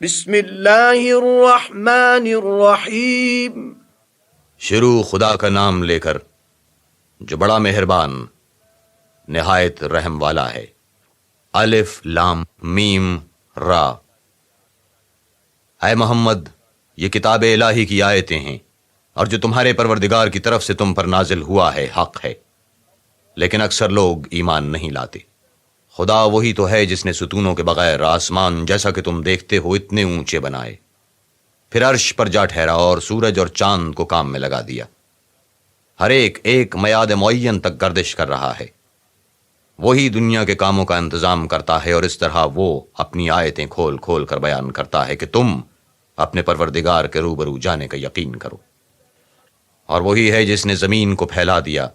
بسم اللہ الرحمن الرحیم۔ شروع خدا کا نام لے کر جو بڑا مہربان نہایت رحم والا ہے۔ الف لام میم را۔ اے محمد، یہ کتاب الہی کی آیتیں ہیں اور جو تمہارے پروردگار کی طرف سے تم پر نازل ہوا ہے حق ہے، لیکن اکثر لوگ ایمان نہیں لاتے۔ خدا وہی تو ہے جس نے ستونوں کے بغیر آسمان جیسا کہ تم دیکھتے ہو اتنے اونچے بنائے، پھر عرش پر جا ٹھہرا اور سورج اور چاند کو کام میں لگا دیا۔ ہر ایک ایک میعاد معین تک گردش کر رہا ہے۔ وہی دنیا کے کاموں کا انتظام کرتا ہے اور اس طرح وہ اپنی آیتیں کھول کھول کر بیان کرتا ہے کہ تم اپنے پروردگار کے روبرو جانے کا یقین کرو۔ اور وہی ہے جس نے زمین کو پھیلا دیا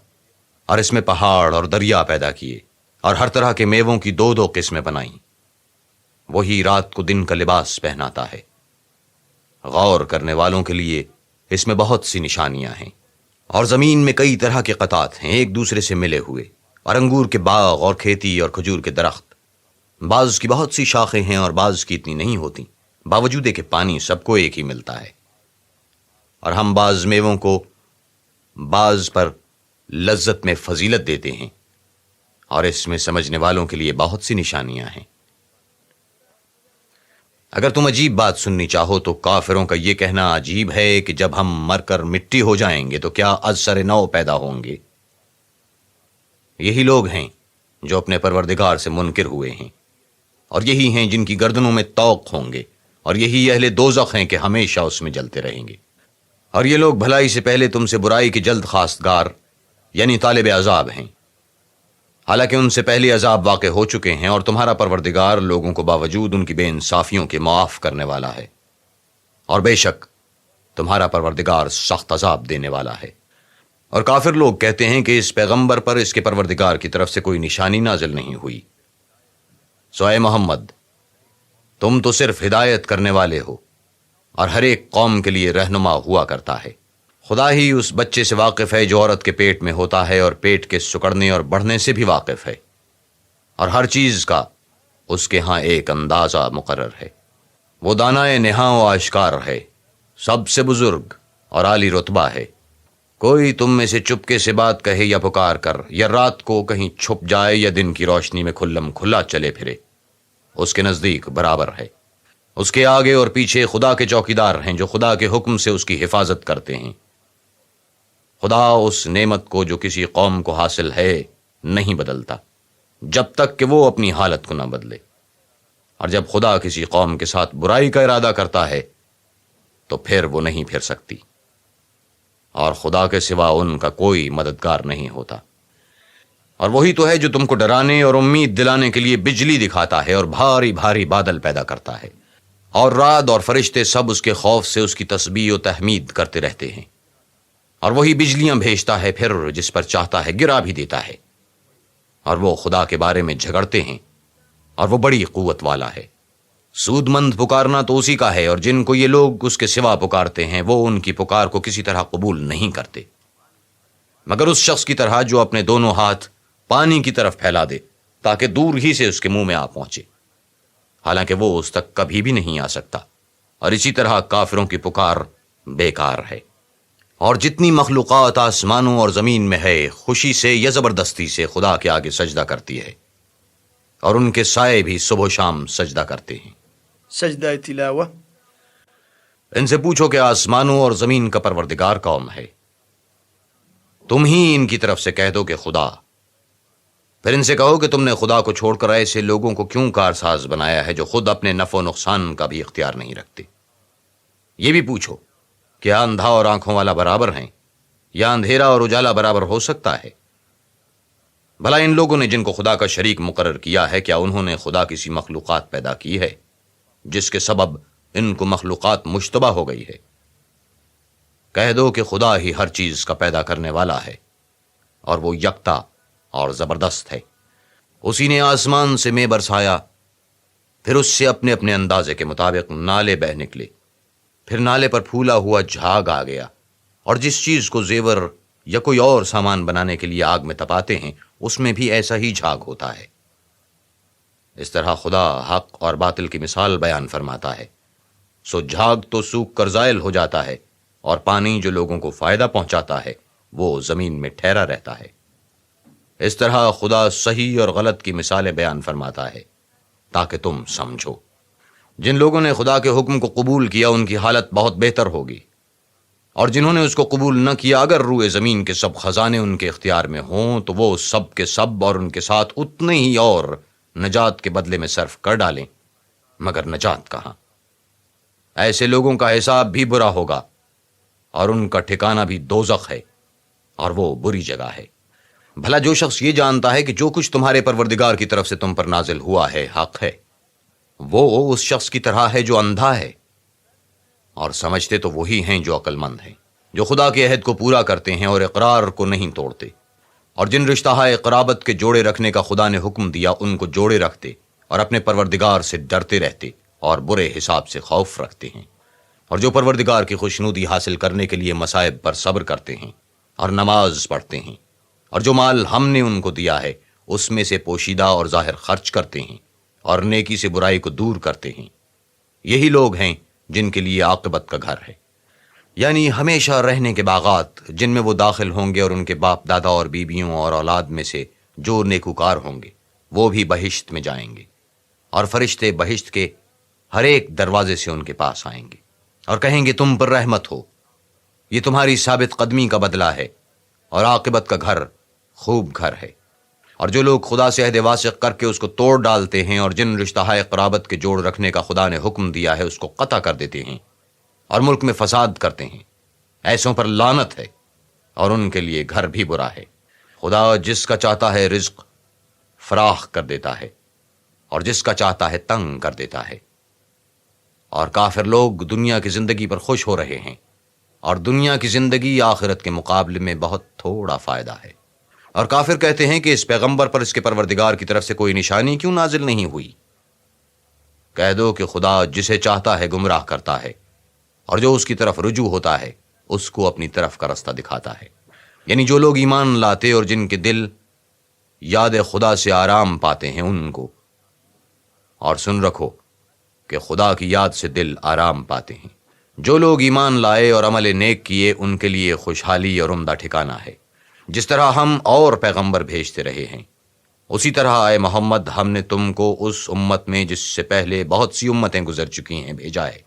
اور اس میں پہاڑ اور دریا پیدا کیے اور ہر طرح کے میووں کی دو دو قسمیں بنائیں۔ وہی رات کو دن کا لباس پہناتا ہے۔ غور کرنے والوں کے لیے اس میں بہت سی نشانیاں ہیں۔ اور زمین میں کئی طرح کے قطعات ہیں ایک دوسرے سے ملے ہوئے، اور انگور کے باغ اور کھیتی اور کھجور کے درخت۔ بعض کی بہت سی شاخیں ہیں اور بعض کی اتنی نہیں ہوتی، باوجود کہ پانی سب کو ایک ہی ملتا ہے۔ اور ہم بعض میووں کو بعض پر لذت میں فضیلت دیتے ہیں، اور اس میں سمجھنے والوں کے لیے بہت سی نشانیاں ہیں۔ اگر تم عجیب بات سننی چاہو تو کافروں کا یہ کہنا عجیب ہے کہ جب ہم مر کر مٹی ہو جائیں گے تو کیا از سر نو پیدا ہوں گے۔ یہی لوگ ہیں جو اپنے پروردگار سے منکر ہوئے ہیں، اور یہی ہیں جن کی گردنوں میں طوق ہوں گے، اور یہی اہل دوزخ ہیں کہ ہمیشہ اس میں جلتے رہیں گے۔ اور یہ لوگ بھلائی سے پہلے تم سے برائی کی جلد خواستگار یعنی طالب عذاب ہیں، حالانکہ ان سے پہلے عذاب واقع ہو چکے ہیں، اور تمہارا پروردگار لوگوں کو باوجود ان کی بے انصافیوں کے معاف کرنے والا ہے، اور بے شک تمہارا پروردگار سخت عذاب دینے والا ہے۔ اور کافر لوگ کہتے ہیں کہ اس پیغمبر پر اس کے پروردگار کی طرف سے کوئی نشانی نازل نہیں ہوئی۔ سو اے محمد، تم تو صرف ہدایت کرنے والے ہو اور ہر ایک قوم کے لیے رہنما ہوا کرتا ہے۔ خدا ہی اس بچے سے واقف ہے جو عورت کے پیٹ میں ہوتا ہے، اور پیٹ کے سکڑنے اور بڑھنے سے بھی واقف ہے، اور ہر چیز کا اس کے ہاں ایک اندازہ مقرر ہے۔ وہ دانائے نہاں و آشکار ہے، سب سے بزرگ اور عالی رتبہ ہے۔ کوئی تم میں سے چپکے سے بات کہے یا پکار کر، یا رات کو کہیں چھپ جائے یا دن کی روشنی میں کھلم کھلا چلے پھرے، اس کے نزدیک برابر ہے۔ اس کے آگے اور پیچھے خدا کے چوکیدار ہیں جو خدا کے حکم سے اس کی حفاظت کرتے ہیں۔ خدا اس نعمت کو جو کسی قوم کو حاصل ہے نہیں بدلتا جب تک کہ وہ اپنی حالت کو نہ بدلے، اور جب خدا کسی قوم کے ساتھ برائی کا ارادہ کرتا ہے تو پھر وہ نہیں پھر سکتی، اور خدا کے سوا ان کا کوئی مددگار نہیں ہوتا۔ اور وہی تو ہے جو تم کو ڈرانے اور امید دلانے کے لیے بجلی دکھاتا ہے اور بھاری بھاری بادل پیدا کرتا ہے، اور رعد اور فرشتے سب اس کے خوف سے اس کی تسبیح و تحمید کرتے رہتے ہیں۔ اور وہی بجلیاں بھیجتا ہے، پھر جس پر چاہتا ہے گرا بھی دیتا ہے، اور وہ خدا کے بارے میں جھگڑتے ہیں، اور وہ بڑی قوت والا ہے۔ سود مند پکارنا تو اسی کا ہے، اور جن کو یہ لوگ اس کے سوا پکارتے ہیں وہ ان کی پکار کو کسی طرح قبول نہیں کرتے، مگر اس شخص کی طرح جو اپنے دونوں ہاتھ پانی کی طرف پھیلا دے تاکہ دور ہی سے اس کے منہ میں آ پہنچے، حالانکہ وہ اس تک کبھی بھی نہیں آ سکتا۔ اور اسی طرح کافروں کی پکار بیکار ہے۔ اور جتنی مخلوقات آسمانوں اور زمین میں ہے خوشی سے یا زبردستی سے خدا کے آگے سجدہ کرتی ہے، اور ان کے سائے بھی صبح و شام سجدہ کرتے ہیں۔ سجدہ تلاوہ۔ ان سے پوچھو کہ آسمانوں اور زمین کا پروردگار کون ہے؟ تم ہی ان کی طرف سے کہہ دو کہ خدا۔ پھر ان سے کہو کہ تم نے خدا کو چھوڑ کر ایسے لوگوں کو کیوں کارساز بنایا ہے جو خود اپنے نفع و نقصان کا بھی اختیار نہیں رکھتے۔ یہ بھی پوچھو، کیا اندھا اور آنکھوں والا برابر ہیں، یا اندھیرا اور اجالا برابر ہو سکتا ہے؟ بھلا ان لوگوں نے جن کو خدا کا شریک مقرر کیا ہے، کیا انہوں نے خدا کسی مخلوقات پیدا کی ہے جس کے سبب ان کو مخلوقات مشتبہ ہو گئی ہے؟ کہہ دو کہ خدا ہی ہر چیز کا پیدا کرنے والا ہے، اور وہ یکتا اور زبردست ہے۔ اسی نے آسمان سے مے برسایا، پھر اس سے اپنے اپنے اندازے کے مطابق نالے بہہ نکلے، پھر نالے پر پھولا ہوا جھاگ آ گیا، اور جس چیز کو زیور یا کوئی اور سامان بنانے کے لیے آگ میں تپاتے ہیں اس میں بھی ایسا ہی جھاگ ہوتا ہے۔ اس طرح خدا حق اور باطل کی مثال بیان فرماتا ہے سو جھاگ تو سوکھ کر زائل ہو جاتا ہے، اور پانی جو لوگوں کو فائدہ پہنچاتا ہے وہ زمین میں ٹھہرا رہتا ہے۔ اس طرح خدا صحیح اور غلط کی مثالیں بیان فرماتا ہے تاکہ تم سمجھو۔ جن لوگوں نے خدا کے حکم کو قبول کیا ان کی حالت بہت بہتر ہوگی، اور جنہوں نے اس کو قبول نہ کیا، اگر روئے زمین کے سب خزانے ان کے اختیار میں ہوں تو وہ سب کے سب اور ان کے ساتھ اتنے ہی اور نجات کے بدلے میں صرف کر ڈالیں، مگر نجات کہاں؟ ایسے لوگوں کا حساب بھی برا ہوگا، اور ان کا ٹھکانہ بھی دوزخ ہے، اور وہ بری جگہ ہے۔ بھلا جو شخص یہ جانتا ہے کہ جو کچھ تمہارے پروردگار کی طرف سے تم پر نازل ہوا ہے حق ہے، وہ اس شخص کی طرح ہے جو اندھا ہے، اور سمجھتے تو وہی ہیں جو عقل مند ہیں، جو خدا کے عہد کو پورا کرتے ہیں اور اقرار کو نہیں توڑتے، اور جن رشتہ قرابت کے جوڑے رکھنے کا خدا نے حکم دیا ان کو جوڑے رکھتے، اور اپنے پروردگار سے ڈرتے رہتے اور برے حساب سے خوف رکھتے ہیں، اور جو پروردگار کی خوشنودی حاصل کرنے کے لیے مصائب پر صبر کرتے ہیں اور نماز پڑھتے ہیں، اور جو مال ہم نے ان کو دیا ہے اس میں سے پوشیدہ اور ظاہر خرچ کرتے ہیں اور نیکی سے برائی کو دور کرتے ہیں، یہی لوگ ہیں جن کے لیے عاقبت کا گھر ہے، یعنی ہمیشہ رہنے کے باغات جن میں وہ داخل ہوں گے، اور ان کے باپ دادا اور بیویوں اور اولاد میں سے جو نیکوکار ہوں گے وہ بھی بہشت میں جائیں گے، اور فرشتے بہشت کے ہر ایک دروازے سے ان کے پاس آئیں گے اور کہیں گے تم پر رحمت ہو، یہ تمہاری ثابت قدمی کا بدلہ ہے، اور عاقبت کا گھر خوب گھر ہے۔ اور جو لوگ خدا سے عہد واسق کر کے اس کو توڑ ڈالتے ہیں، اور جن رشتہ قرابت کے جوڑ رکھنے کا خدا نے حکم دیا ہے اس کو قطع کر دیتے ہیں اور ملک میں فساد کرتے ہیں، ایسوں پر لعنت ہے، اور ان کے لیے گھر بھی برا ہے۔ خدا جس کا چاہتا ہے رزق فراخ کر دیتا ہے، اور جس کا چاہتا ہے تنگ کر دیتا ہے، اور کافر لوگ دنیا کی زندگی پر خوش ہو رہے ہیں، اور دنیا کی زندگی آخرت کے مقابلے میں بہت تھوڑا فائدہ ہے۔ اور کافر کہتے ہیں کہ اس پیغمبر پر اس کے پروردگار کی طرف سے کوئی نشانی کیوں نازل نہیں ہوئی؟ کہہ دو کہ خدا جسے چاہتا ہے گمراہ کرتا ہے، اور جو اس کی طرف رجوع ہوتا ہے اس کو اپنی طرف کا رستہ دکھاتا ہے۔ یعنی جو لوگ ایمان لاتے اور جن کے دل یاد خدا سے آرام پاتے ہیں ان کو، اور سن رکھو کہ خدا کی یاد سے دل آرام پاتے ہیں۔ جو لوگ ایمان لائے اور عمل نیک کیے ان کے لیے خوشحالی اور عمدہ ٹھکانہ ہے۔ جس طرح ہم اور پیغمبر بھیجتے رہے ہیں، اسی طرح اے محمد ہم نے تم کو اس امت میں جس سے پہلے بہت سی امتیں گزر چکی ہیں بھیجا ہے،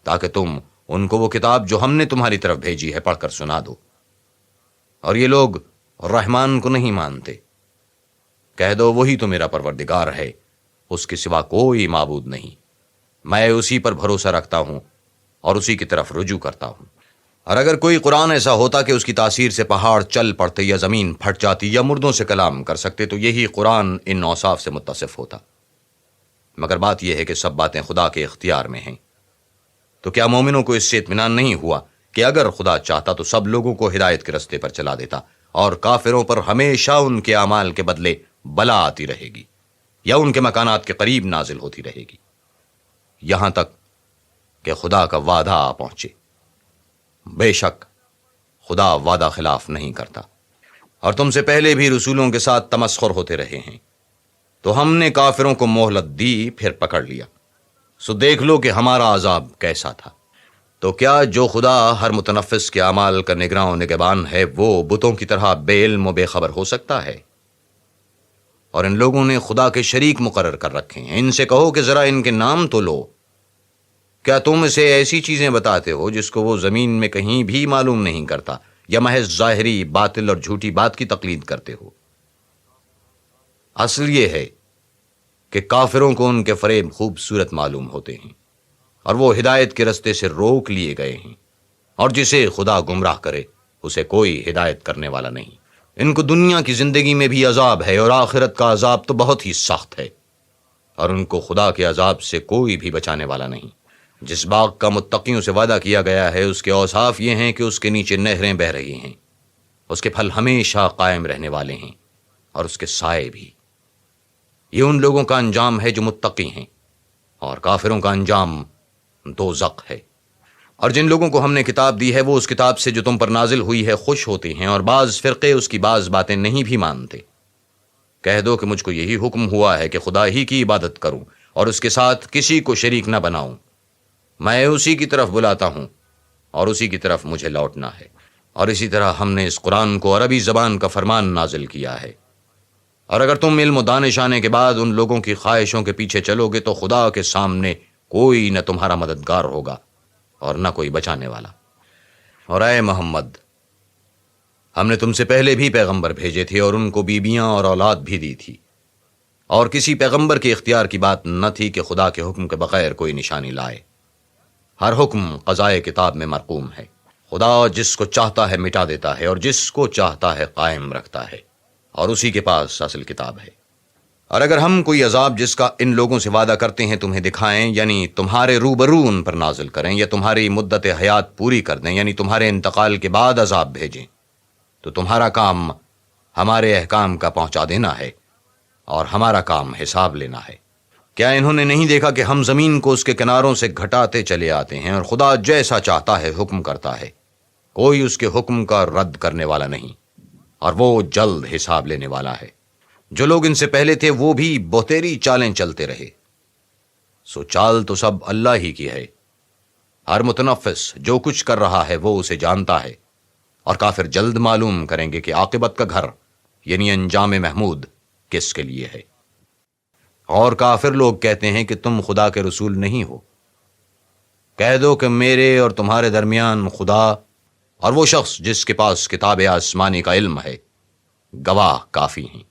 تاکہ تم ان کو وہ کتاب جو ہم نے تمہاری طرف بھیجی ہے پڑھ کر سنا دو۔ اور یہ لوگ رحمان کو نہیں مانتے۔ کہہ دو وہی تو میرا پروردگار ہے، اس کے سوا کوئی معبود نہیں، میں اسی پر بھروسہ رکھتا ہوں اور اسی کی طرف رجوع کرتا ہوں۔ اور اگر کوئی قرآن ایسا ہوتا کہ اس کی تاثیر سے پہاڑ چل پڑتے یا زمین پھٹ جاتی یا مردوں سے کلام کر سکتے تو یہی قرآن ان اوصاف سے متصف ہوتا، مگر بات یہ ہے کہ سب باتیں خدا کے اختیار میں ہیں۔ تو کیا مومنوں کو اس سے اطمینان نہیں ہوا کہ اگر خدا چاہتا تو سب لوگوں کو ہدایت کے رستے پر چلا دیتا، اور کافروں پر ہمیشہ ان کے اعمال کے بدلے بلا آتی رہے گی یا ان کے مکانات کے قریب نازل ہوتی رہے گی، یہاں تک کہ خدا کا وعدہ آ پہنچے۔ بے شک خدا وعدہ خلاف نہیں کرتا، اور تم سے پہلے بھی رسولوں کے ساتھ تمسخر ہوتے رہے ہیں، تو ہم نے کافروں کو مہلت دی پھر پکڑ لیا، سو دیکھ لو کہ ہمارا عذاب کیسا تھا۔ تو کیا جو خدا ہر متنفس کے اعمال کا نگراں و نگہبان ہے وہ بتوں کی طرح بے علم و بے خبر ہو سکتا ہے؟ اور ان لوگوں نے خدا کے شریک مقرر کر رکھے ہیں، ان سے کہو کہ ذرا ان کے نام تو لو۔ کیا تم اسے ایسی چیزیں بتاتے ہو جس کو وہ زمین میں کہیں بھی معلوم نہیں کرتا، یا محض ظاہری باطل اور جھوٹی بات کی تقلید کرتے ہو؟ اصل یہ ہے کہ کافروں کو ان کے فریب خوبصورت معلوم ہوتے ہیں، اور وہ ہدایت کے رستے سے روک لیے گئے ہیں، اور جسے خدا گمراہ کرے اسے کوئی ہدایت کرنے والا نہیں۔ ان کو دنیا کی زندگی میں بھی عذاب ہے، اور آخرت کا عذاب تو بہت ہی سخت ہے، اور ان کو خدا کے عذاب سے کوئی بھی بچانے والا نہیں۔ جس باغ کا متقیوں سے وعدہ کیا گیا ہے اس کے اوصاف یہ ہیں کہ اس کے نیچے نہریں بہہ رہی ہیں، اس کے پھل ہمیشہ قائم رہنے والے ہیں، اور اس کے سائے بھی۔ یہ ان لوگوں کا انجام ہے جو متقی ہیں، اور کافروں کا انجام دوزخ ہے۔ اور جن لوگوں کو ہم نے کتاب دی ہے وہ اس کتاب سے جو تم پر نازل ہوئی ہے خوش ہوتے ہیں، اور بعض فرقے اس کی بعض باتیں نہیں بھی مانتے۔ کہہ دو کہ مجھ کو یہی حکم ہوا ہے کہ خدا ہی کی عبادت کروں اور اس کے ساتھ کسی کو شریک نہ بناؤں، میں اسی کی طرف بلاتا ہوں اور اسی کی طرف مجھے لوٹنا ہے. اور اسی طرح ہم نے اس قرآن کو عربی زبان کا فرمان نازل کیا ہے. اور اگر تم علم و دانش آنے کے بعد ان لوگوں کی خواہشوں کے پیچھے چلو گے تو خدا کے سامنے کوئی نہ تمہارا مددگار ہوگا اور نہ کوئی بچانے والا. اور اے محمد، ہم نے تم سے پہلے بھی پیغمبر بھیجے تھے اور ان کو بیویاں اور اولاد بھی دی تھی، اور کسی پیغمبر کے اختیار کی بات نہ تھی کہ خدا کے حکم کے بغیر کوئی نشانی لائے. ہر حکم قضائے کتاب میں مرقوم ہے. خدا جس کو چاہتا ہے مٹا دیتا ہے اور جس کو چاہتا ہے قائم رکھتا ہے، اور اسی کے پاس اصل کتاب ہے. اور اگر ہم کوئی عذاب جس کا ان لوگوں سے وعدہ کرتے ہیں تمہیں دکھائیں، یعنی تمہارے روبرو ان پر نازل کریں، یا تمہاری مدت حیات پوری کر دیں، یعنی تمہارے انتقال کے بعد عذاب بھیجیں، تو تمہارا کام ہمارے احکام کا پہنچا دینا ہے اور ہمارا کام حساب لینا ہے. کیا انہوں نے نہیں دیکھا کہ ہم زمین کو اس کے کناروں سے گھٹاتے چلے آتے ہیں، اور خدا جیسا چاہتا ہے حکم کرتا ہے، کوئی اس کے حکم کا رد کرنے والا نہیں، اور وہ جلد حساب لینے والا ہے. جو لوگ ان سے پہلے تھے وہ بھی بہتیری چالیں چلتے رہے، سو چال تو سب اللہ ہی کی ہے. ہر متنفس جو کچھ کر رہا ہے وہ اسے جانتا ہے، اور کافر جلد معلوم کریں گے کہ عاقبت کا گھر یعنی انجام محمود کس کے لیے ہے. اور کافر لوگ کہتے ہیں کہ تم خدا کے رسول نہیں ہو. کہہ دو کہ میرے اور تمہارے درمیان خدا اور وہ شخص جس کے پاس کتاب آسمانی کا علم ہے گواہ کافی ہیں.